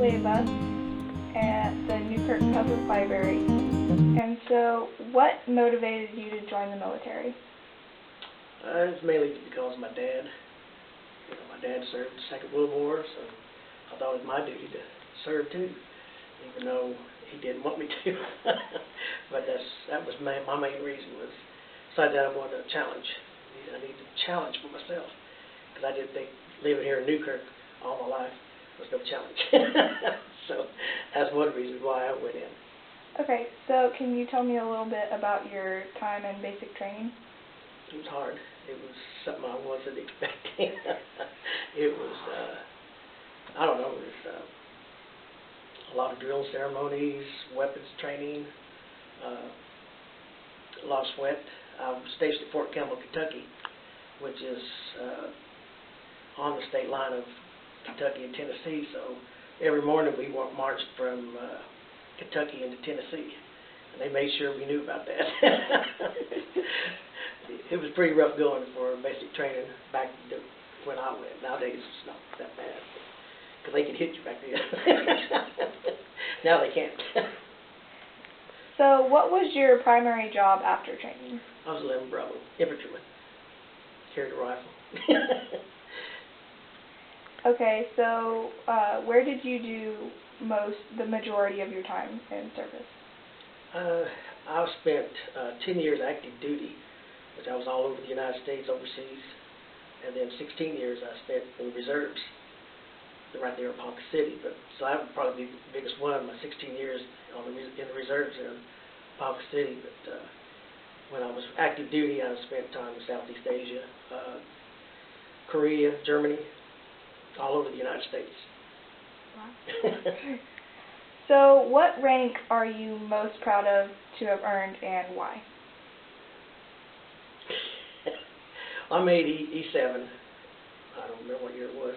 LeeLeyva at the Newkirk Public Library. And so, what motivated you to join the military? It's mainly because of my dad. My dad served the Second World War, so I thought it was my duty to serve too, even though he didn't want me to. But that was my main reason, was besides that I wanted a challenge. I needed a challenge for myself, because I didn't think living here in Newkirk all my life was no challenge. So that's one reason why I went in. Okay, so can you tell me a little bit about your time in basic training? It was hard. It was something I wasn't expecting. It was, I don't know, it was a lot of drill ceremonies, weapons training, a lot of sweat. I was stationed at Fort Campbell, Kentucky, which is on the state line of Kentucky and Tennessee. So every morning we marched from Kentucky into Tennessee, and they made sure we knew about that. It was pretty rough going for basic training back when I went. Nowadays it's not that bad, because they could hit you back then. Now they can't. So what was your primary job after training? I was 11 Bravo, infantryman. Carried a rifle. Okay, so where did you do the majority of your time in service? I spent 10 years active duty, which I was all over the United States, overseas, and then 16 years I spent in reserves, right there in Ponca City. But so I would probably be the biggest one, my 16 years in the reserves in Ponca City. But when I was active duty, I spent time in Southeast Asia, Korea, Germany, all over the United States. Wow. So what rank are you most proud of to have earned, and why? I made E7. I don't remember what year it was.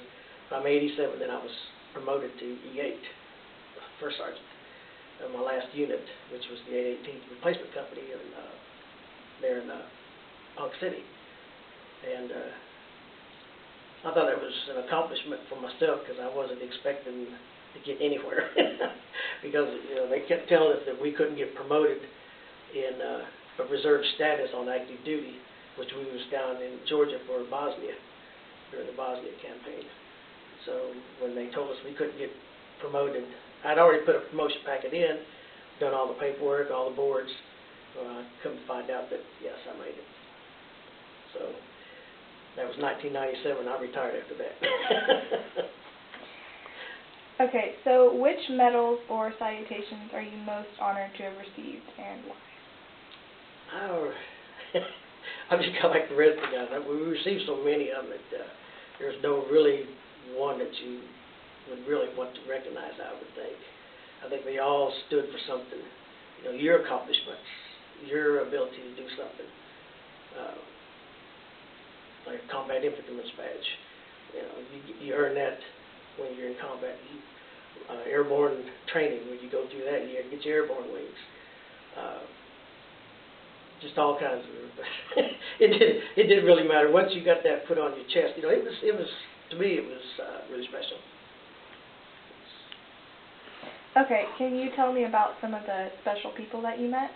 I made E7, then I was promoted to E8, first sergeant, of my last unit, which was the 818th Replacement Company there in Ponca City. And I thought that was an accomplishment for myself, because I wasn't expecting to get anywhere. Because they kept telling us that we couldn't get promoted in a reserve status on active duty, which we was down in Georgia for Bosnia, during the Bosnia campaign. So when they told us we couldn't get promoted, I'd already put a promotion packet in, done all the paperwork, all the boards. I come to find out that, yes, I made it. So that was 1997. I retired after that. Okay, so which medals or citations are you most honored to have received, and why? I'm just kind of like the rest of the guys. We received so many of them that there's no really one that you would really want to recognize, I would think. I think they all stood for something. Your accomplishments, your ability to do something. Like a combat infantryman's badge. You earn that when you're in combat. Airborne training, when you go through that, you get your airborne wings. Just all kinds of. It didn't really matter once you got that put on your chest. It was to me it was really special. Okay, can you tell me about some of the special people that you met?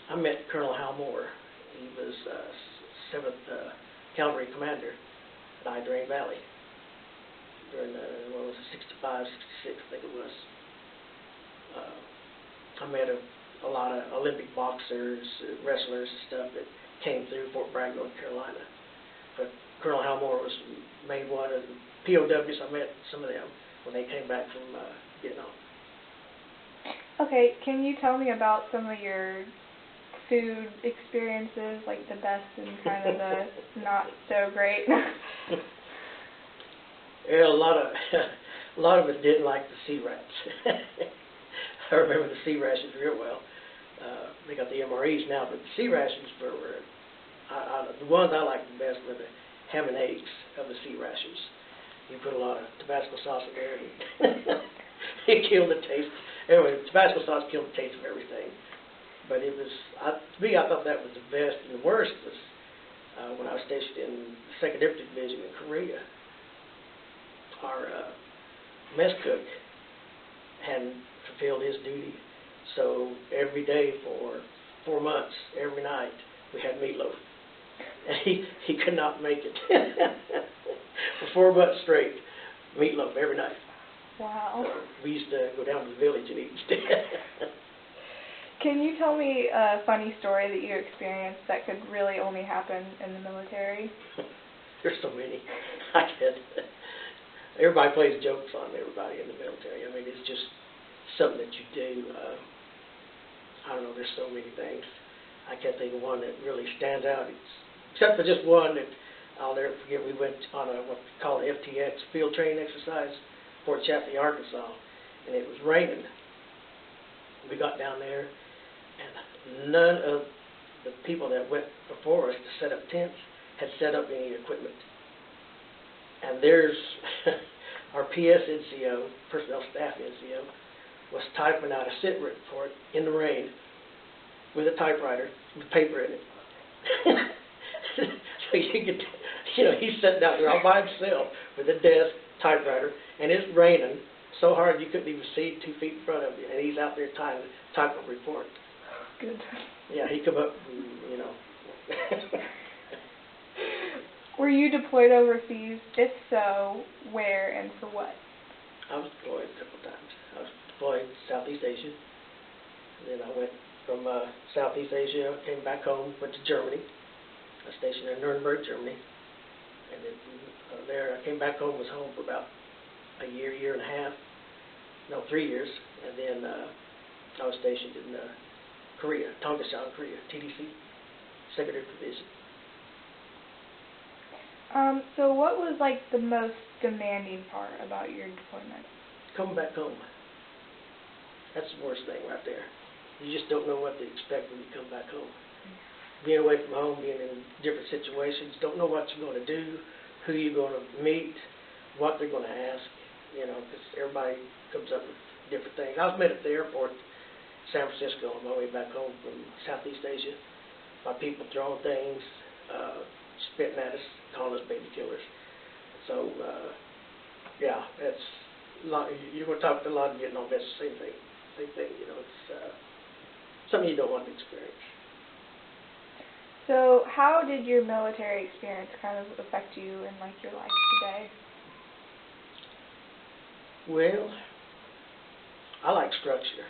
I met Colonel Hal Moore. He was 7th Cavalry Commander at Idrain Valley during what was it, 65, 66, I think it was. I met a lot of Olympic boxers, wrestlers and stuff that came through Fort Bragg, North Carolina. But Colonel Hal Moore was the main one, and POWs, I met some of them when they came back from Vietnam. Okay, can you tell me about some of your food experiences, like the best and kind of the not so great? Yeah, a lot of us didn't like the sea rats. I remember the sea rations real well. They got the MREs now, but the sea rations were the ones I liked the best were the ham and eggs of the sea rations. You put a lot of Tabasco sauce in there, and it killed the taste. Anyway, Tabasco sauce killed the taste of everything. But it was, to me, I thought that was the best. And the worst was when I was stationed in the 2nd Infantry Division in Korea. Our mess cook hadn't fulfilled his duty. So every day for 4 months, every night, we had meatloaf. And he could not make it. For 4 months straight, meatloaf every night. Wow. So we used to go down to the village and eat instead. Can you tell me a funny story that you experienced that could really only happen in the military? There's so many. I can't. Everybody plays jokes on everybody in the military. I mean, it's just something that you do. I don't know, there's so many things. I can't think of one that really stands out. Except for just one that I'll never forget. We went on a what we call FTX, field training exercise, Fort Chaffee, Arkansas, and it was raining. We got down there, and none of the people that went before us to set up tents had set up any equipment. And there's our PS NCO, Personnel Staff NCO, was typing out a sit report in the rain with a typewriter with paper in it. So he's sitting out there all by himself with a desk, typewriter, and it's raining so hard you couldn't even see 2 feet in front of you, and he's out there typing a report. Good. Yeah, he come up, and. Were you deployed overseas? If so, where and for what? I was deployed a couple of times. I was deployed to Southeast Asia. And then I went from Southeast Asia, came back home, went to Germany. I was stationed in Nuremberg, Germany. And then there I came back home, was home for about a year, year and a half. No, 3 years. And then I was stationed in Korea, Tongasan, Korea, TDC, Secondary Provision. So what was like the most demanding part about your deployment? Coming back home. That's the worst thing right there. You just don't know what to expect when you come back home. Being away from home, being in different situations, don't know what you're going to do, who you're going to meet, what they're going to ask, because everybody comes up with different things. I was met at the airport, San Francisco, on my way back home from Southeast Asia, by people throwing things, spitting at us, calling us baby killers. So, yeah, that's a lot. You're going to talk to a lot of Vietnam vets, same thing. It's something you don't want to experience. So, how did your military experience kind of affect you in like your life today? Well, I like structure.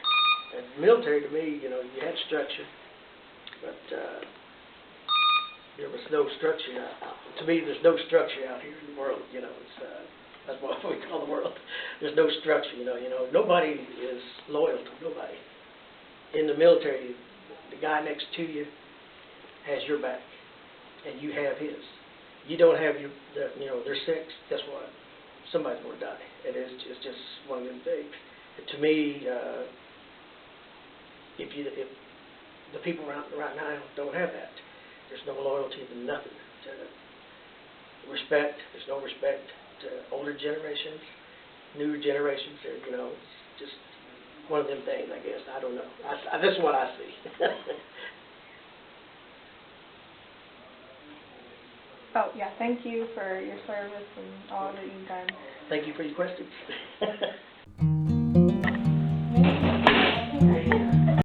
And military to me, you had structure, but there was no structure. To me, there's no structure out here in the world. That's what we call the world. There's no structure. Nobody is loyal to nobody. In the military, the guy next to you has your back, and you have his. You don't have they're sick. Guess what? Somebody's going to die. It's just one of them things. And to me, if the people around right now don't have that, there's no loyalty to nothing. To respect, there's no respect to older generations, newer generations. It's just one of them things, I guess. I don't know. That's what I see. Oh, yeah, thank you for your service and all that you've done. Thank you for your questions.